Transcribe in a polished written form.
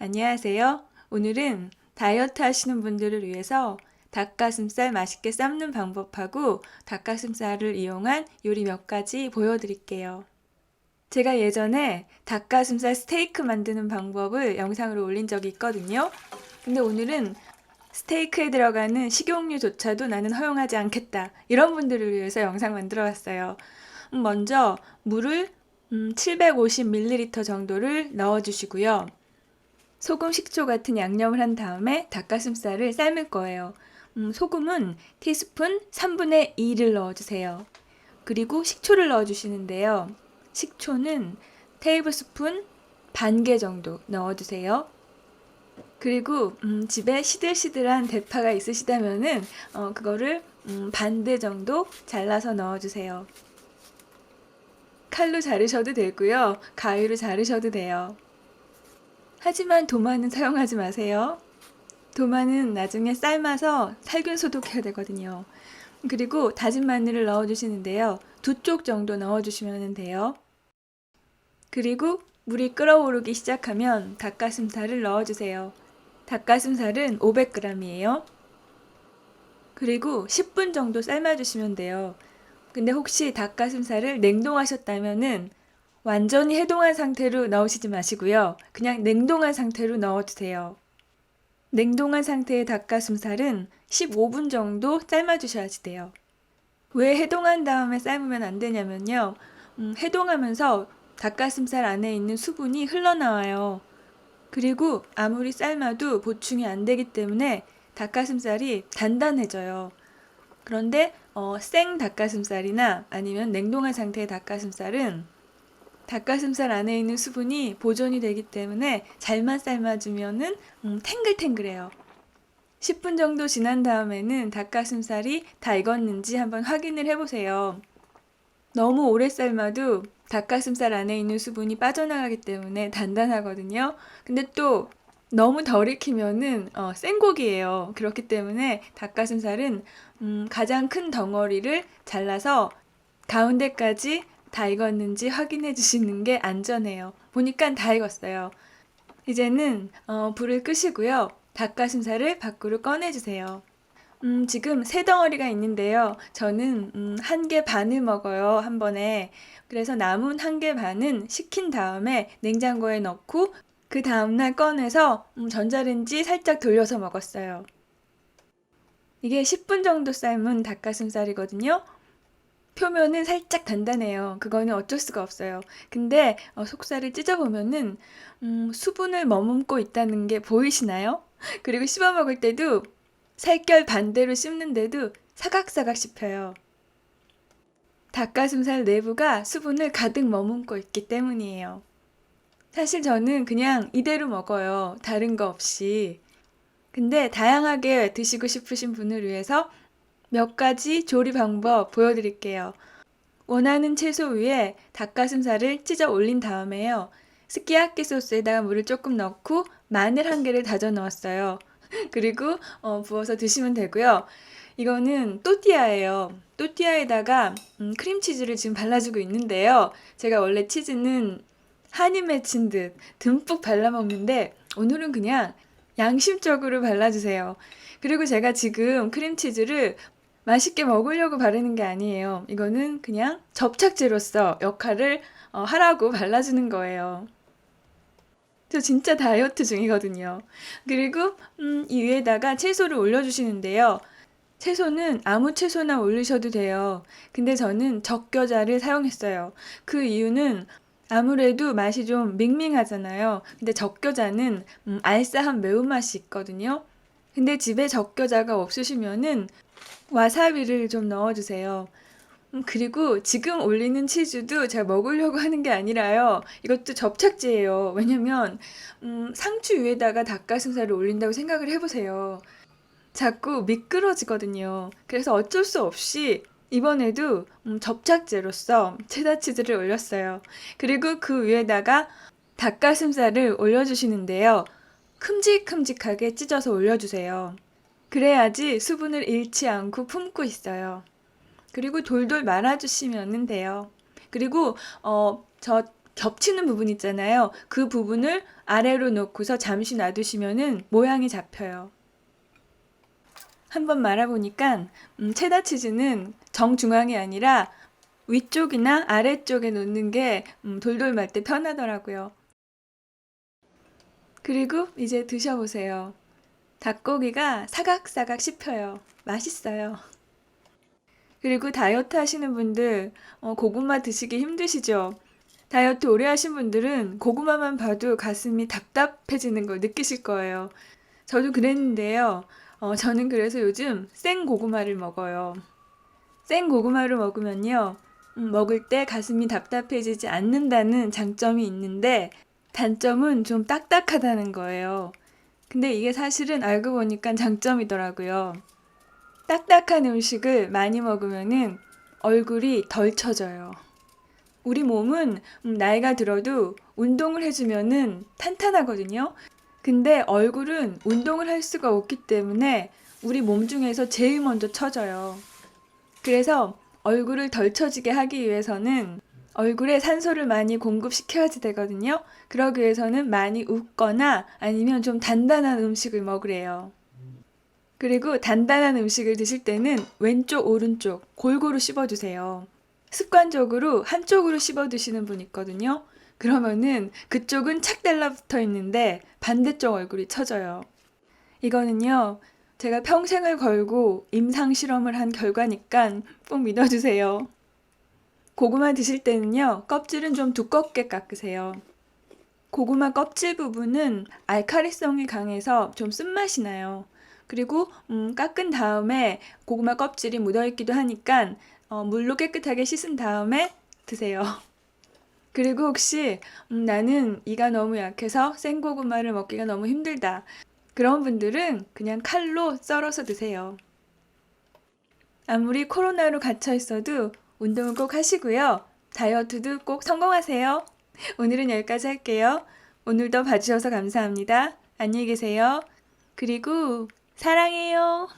안녕하세요. 오늘은 다이어트 하시는 분들을 위해서 닭가슴살 맛있게 삶는 방법하고 닭가슴살을 이용한 요리 몇 가지 보여드릴게요. 제가 예전에 닭가슴살 스테이크 만드는 방법을 영상으로 올린 적이 있거든요. 근데 오늘은 스테이크에 들어가는 식용유조차도 나는 허용하지 않겠다. 이런 분들을 위해서 영상 만들어 봤어요. 먼저 물을 750ml 정도를 넣어주시고요. 소금, 식초 같은 양념을 한 다음에 닭가슴살을 삶을 거예요. 소금은 티스푼 3분의 2를 넣어주세요. 그리고 식초를 넣어주시는데요. 식초는 테이블스푼 반 개 정도 넣어주세요. 그리고 집에 시들시들한 대파가 있으시다면은 그거를 반대 정도 잘라서 넣어주세요. 칼로 자르셔도 되고요. 가위로 자르셔도 돼요. 하지만 도마는 사용하지 마세요. 도마는 나중에 삶아서 살균 소독해야 되거든요. 그리고 다진 마늘을 넣어주시는데요. 2쪽 정도 넣어주시면 돼요. 그리고 물이 끓어오르기 시작하면 닭가슴살을 넣어주세요. 닭가슴살은 500g이에요. 그리고 10분 정도 삶아주시면 돼요. 근데 혹시 닭가슴살을 냉동하셨다면은 완전히 해동한 상태로 넣으시지 마시고요. 그냥 냉동한 상태로 넣어주세요. 냉동한 상태의 닭가슴살은 15분 정도 삶아주셔야지 돼요. 왜 해동한 다음에 삶으면 안 되냐면요. 해동하면서 닭가슴살 안에 있는 수분이 흘러나와요. 그리고 아무리 삶아도 보충이 안 되기 때문에 닭가슴살이 단단해져요. 그런데 생 닭가슴살이나 아니면 냉동한 상태의 닭가슴살은 닭가슴살 안에 있는 수분이 보존이 되기 때문에 잘만 삶아주면은 탱글탱글해요. 10분 정도 지난 다음에는 닭가슴살이 다 익었는지 한번 확인을 해보세요. 너무 오래 삶아도 닭가슴살 안에 있는 수분이 빠져나가기 때문에 단단하거든요. 근데 또 너무 덜 익히면은 생고기예요. 그렇기 때문에 닭가슴살은 가장 큰 덩어리를 잘라서 가운데까지 다 익었는지 확인해 주시는 게 안전해요. 보니까 다 익었어요. 이제는 불을 끄시고요. 닭가슴살을 밖으로 꺼내주세요. 지금 3덩어리가 있는데요. 저는 1개 반을 먹어요, 한 번에. 그래서 남은 1개 반은 식힌 다음에 냉장고에 넣고 그 다음날 꺼내서 전자레인지 살짝 돌려서 먹었어요. 이게 10분 정도 삶은 닭가슴살이거든요. 표면은 살짝 단단해요. 그거는 어쩔 수가 없어요. 근데 속살을 찢어보면은 수분을 머금고 있다는 게 보이시나요? 그리고 씹어 먹을 때도 살결 반대로 씹는데도 사각사각 씹혀요. 닭가슴살 내부가 수분을 가득 머금고 있기 때문이에요. 사실 저는 그냥 이대로 먹어요. 다른 거 없이. 근데 다양하게 드시고 싶으신 분을 위해서 몇 가지 조리 방법 보여드릴게요. 원하는 채소 위에 닭가슴살을 찢어 올린 다음에요. 스키야키 소스에다가 물을 조금 넣고 마늘 1개를 다져 넣었어요. 그리고 부어서 드시면 되고요. 이거는 또띠아예요. 또띠아에다가 크림치즈를 지금 발라주고 있는데요. 제가 원래 치즈는 한이 맺힌 듯 듬뿍 발라 먹는데 오늘은 그냥 양심적으로 발라주세요. 그리고 제가 지금 크림치즈를 맛있게 먹으려고 바르는 게 아니에요. 이거는 그냥 접착제로서 역할을 하라고 발라주는 거예요. 저 진짜 다이어트 중이거든요. 그리고 이 위에다가 채소를 올려주시는데요. 채소는 아무 채소나 올리셔도 돼요. 근데 저는 적겨자를 사용했어요. 그 이유는 아무래도 맛이 좀 밍밍하잖아요. 근데 적겨자는 알싸한 매운맛이 있거든요. 근데 집에 적겨자가 없으시면은 와사비를 좀 넣어주세요. 그리고 지금 올리는 치즈도 제가 먹으려고 하는 게 아니라요. 이것도 접착제예요. 왜냐면 상추 위에다가 닭가슴살을 올린다고 생각을 해보세요. 자꾸 미끄러지거든요. 그래서 어쩔 수 없이 이번에도 접착제로서 체다 치즈를 올렸어요. 그리고 그 위에다가 닭가슴살을 올려주시는데요. 큼직큼직하게 찢어서 올려주세요. 그래야지 수분을 잃지 않고 품고 있어요. 그리고 돌돌 말아주시면 돼요. 그리고 저 겹치는 부분 있잖아요. 그 부분을 아래로 놓고서 잠시 놔두시면은 모양이 잡혀요. 한번 말아보니까 체다 치즈는 정중앙이 아니라 위쪽이나 아래쪽에 놓는 게 돌돌 말 때 편하더라고요. 그리고 이제 드셔보세요. 닭고기가 사각사각 씹혀요. 맛있어요. 그리고 다이어트 하시는 분들 고구마 드시기 힘드시죠? 다이어트 오래 하신 분들은 고구마만 봐도 가슴이 답답해지는 걸 느끼실 거예요. 저도 그랬는데요. 저는 그래서 요즘 생 고구마를 먹어요. 생 고구마를 먹으면요. 먹을 때 가슴이 답답해지지 않는다는 장점이 있는데 단점은 좀 딱딱하다는 거예요. 근데 이게 사실은 알고 보니까 장점이더라고요. 딱딱한 음식을 많이 먹으면은 얼굴이 덜 처져요. 우리 몸은 나이가 들어도 운동을 해주면은 탄탄하거든요. 근데 얼굴은 운동을 할 수가 없기 때문에 우리 몸 중에서 제일 먼저 처져요. 그래서 얼굴을 덜 처지게 하기 위해서는 얼굴에 산소를 많이 공급시켜야 되거든요. 그러기 위해서는 많이 웃거나 아니면 좀 단단한 음식을 먹으래요. 그리고 단단한 음식을 드실 때는 왼쪽, 오른쪽 골고루 씹어주세요. 습관적으로 한쪽으로 씹어 드시는 분 있거든요. 그러면은 그쪽은 착 달라붙어 있는데 반대쪽 얼굴이 처져요. 이거는요, 제가 평생을 걸고 임상 실험을 한 결과니까 꼭 믿어주세요. 고구마 드실 때는요, 껍질은 좀 두껍게 깎으세요. 고구마 껍질 부분은 알칼리성이 강해서 좀 쓴맛이 나요. 그리고 깎은 다음에 고구마 껍질이 묻어있기도 하니까 물로 깨끗하게 씻은 다음에 드세요. 그리고 혹시 나는 이가 너무 약해서 생고구마를 먹기가 너무 힘들다. 그런 분들은 그냥 칼로 썰어서 드세요. 아무리 코로나로 갇혀 있어도 운동은 꼭 하시고요. 다이어트도 꼭 성공하세요. 오늘은 여기까지 할게요. 오늘도 봐주셔서 감사합니다. 안녕히 계세요. 그리고 사랑해요.